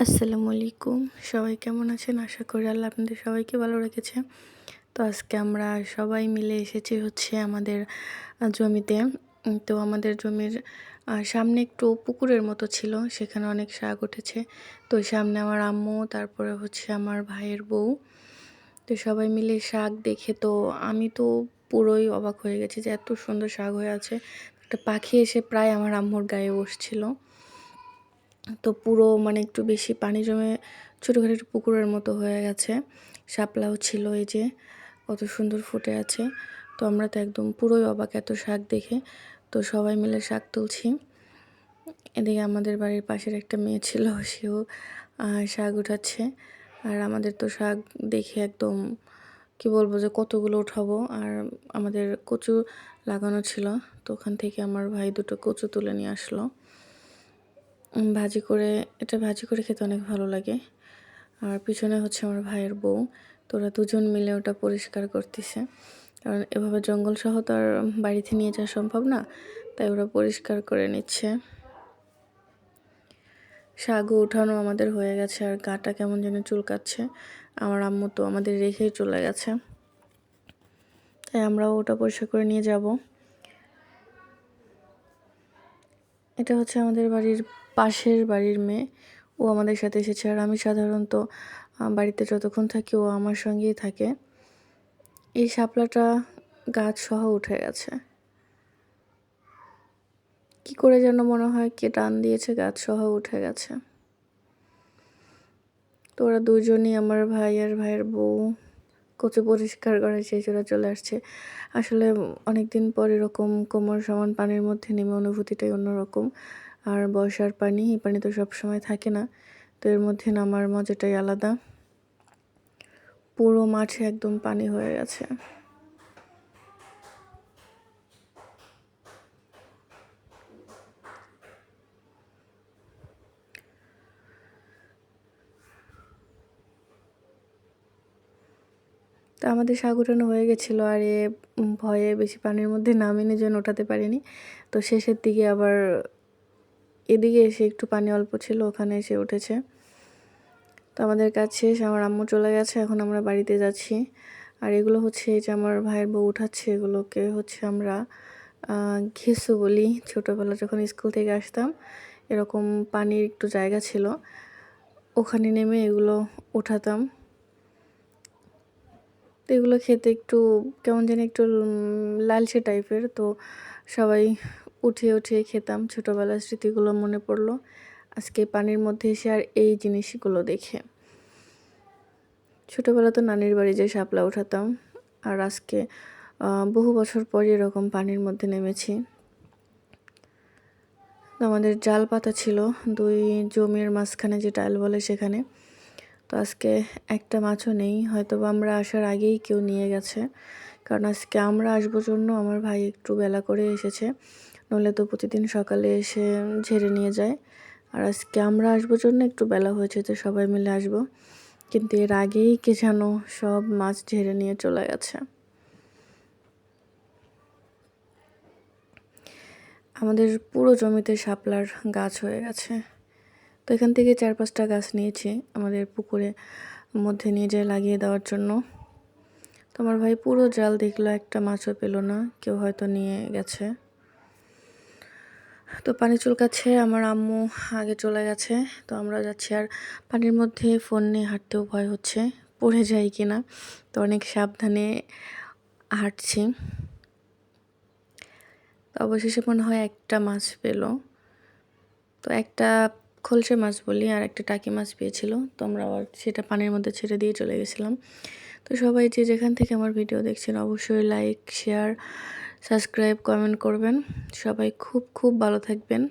আসসালামু আলাইকুম। সবাই কেমন আছেন? আশা করি আল্লাহ আপনাদের সবাইকে ভালো রেখেছে। তো আজকে আমরা সবাই মিলে এসেছি হচ্ছে আমাদের জমিতে। তো আমাদের জমির সামনে একটু পুকুরের মতো ছিল। সেখানে অনেক শাক উঠেছে। তো সামনে আমার আম্মু, তারপরে হচ্ছে আমার ভাইয়ের বউ। তো সবাই মিলে শাক দেখে তো আমি তো পুরোই অবাক হয়ে গেছি যে এত সুন্দর শাক হয়ে আছে। একটা পাখি এসে প্রায় আমার আম্মুর গায়ে বসছিল। তো পুরো মানে একটু বেশি পানি জমে ছোটোখাটো একটু পুকুরের মতো হয়ে গেছে। শাপলাও ছিল, এই যে কত সুন্দর ফুটে আছে। তো আমরা তো একদম পুরোই অবাক এত শাক দেখে। তো সবাই মিলে শাক তুলছি। এদিকে আমাদের বাড়ির পাশের একটা মেয়ে ছিল, সেও শাক উঠাচ্ছে। আর আমাদের তো শাক দেখে একদম কি বলবো যে কতগুলো উঠাবো। আর আমাদের কচু লাগানো ছিল, তো ওখান থেকে আমার ভাই দুটো কচু তুলে নিয়ে আসলো। ভাজি করে খেতে অনেক ভালো লাগে। আর পিছনে হচ্ছে আমার ভাইয়ের বউ। তো ওরা দুজন মিলে ওটা পরিষ্কার করতেছে, কারণ এভাবে জঙ্গল সহ তো আর বাড়িতে নিয়ে যাওয়া সম্ভব না, তাই ওরা পরিষ্কার করে নিচ্ছে। শাকও উঠানো আমাদের হয়ে গেছে, আর গাটা কেমন যেন চুলকাচ্ছে। আমার আম্মু তো আমাদের রেখেই চলে গেছে, তাই আমরাও ওটা পরিষ্কার করে নিয়ে যাব। এটা হচ্ছে আমাদের বাড়ির পাশের বাড়ির মেয়ে, ও আমাদের সাথে এসেছে। আর আমি সাধারণত বাড়িতে যতক্ষণ থাকি ও আমার সঙ্গেই থাকে। এই শাপলাটা গাছ সহ উঠে গেছে, কি করে যেন মনে হয় কে টান দিয়েছে, গাছ সহ উঠে গেছে। তো ওরা দুজনই, আমার ভাই আর ভাইয়ের বউ, কচু পরিষ্কার করে সেই চলে চলে আসছে। আসলে অনেকদিন পর এরকম কোমর সমান পানির মধ্যে নেমে অনুভূতিটাই অন্যরকম। আর বর্ষার পানি, এই পানি তো সবসময় থাকে না, তো এর মধ্যে নামার মজাটাই আলাদা। পুরো মাঠে একদম পানি হয়ে গেছে। তো আমাদের শাক উঠানো হয়ে গেছিলো, আর ভয়ে বেশি পানির মধ্যে নামিনি, জন্য ওঠাতে পারিনি। তো শেষের দিকে আবার এদিকে এসে একটু পানি অল্প ছিল, ওখানে এসে উঠেছে। তো আমাদের কাজ শেষ, আমার আম্মু চলে গেছে, এখন আমরা বাড়িতে যাচ্ছি। আর এগুলো হচ্ছে এই যে আমার ভাইয়ের বউ উঠাচ্ছে, এগুলোকে হচ্ছে আমরা ঘেসু বলি। ছোটোবেলা যখন স্কুল থেকে আসতাম, এরকম পানির একটু জায়গা ছিল, ওখানে নেমে এগুলো উঠাতাম। তো এগুলো খেতে একটু কেমন জানি একটু লালচে টাইপের। তো সবাই উঠিয়ে উঠিয়ে খেতাম, ছোটোবেলার স্মৃতিগুলো মনে পড়লো আজকে পানির মধ্যে এসে আর এই জিনিসগুলো দেখে। ছোটোবেলা তো নানির বাড়ি যেয়ে শাপলা উঠাতাম, আর আজকে বহু বছর পর এরকম পানির মধ্যে নেমেছি। আমাদের জাল পাতা ছিল দুই জমির মাঝখানে, যে ডাল বলে সেখানে। তো আজকে একটা মাছও নেই, হয়তো আমরা আসার আগেই কেউ নিয়ে গেছে, কারণ আজকে আমরা আসবো জন্য আমার ভাই একটু বেলা করে এসেছে, নইলে তো প্রতিদিন সকালে এসে ঝেড়ে নিয়ে যায়। আর আজকে আমরা আসবো জন্য একটু বেলা হয়েছে, তো সবাই মিলে আসবো, কিন্তু এর আগেই কে যেন সব মাছ ঝেড়ে নিয়ে চলে গেছে। আমাদের পুরো জমিতে শাপলার গাছ হয়ে গেছে। তো এখান থেকে 4-5টা গাছ নিয়েছি আমাদের পুকুরে মধ্যে নিয়ে যেয়ে লাগিয়ে দেওয়ার জন্য। তো আমার ভাই পুরো জাল দেখলো, একটা মাছও পেল না, কেউ হয়তো নিয়ে গেছে। তো পানি চুলকাচ্ছে, আমার আম্মু আগে চলে গেছে, তো আমরা যাচ্ছি। আর পানির মধ্যে ফোন নিয়ে হাঁটতেও ভয় হচ্ছে, পড়ে যায় কিনা, তো অনেক সাবধানে হাঁটছি। তো অবশেষে মনে হয় একটা মাছ পেল। তো একটা খলসে মাছ বলি, আর একটা টাকি মাছ পেয়েছিল। তো আমরা আবার সেটা পানির মধ্যে ছেড়ে দিয়ে চলে গেছিলাম। তো সবাই যে যেখান থেকে আমার ভিডিও দেখছেন, অবশ্যই লাইক, শেয়ার, সাবস্ক্রাইব, কমেন্ট করবেন। সবাই খুব খুব ভালো থাকবেন।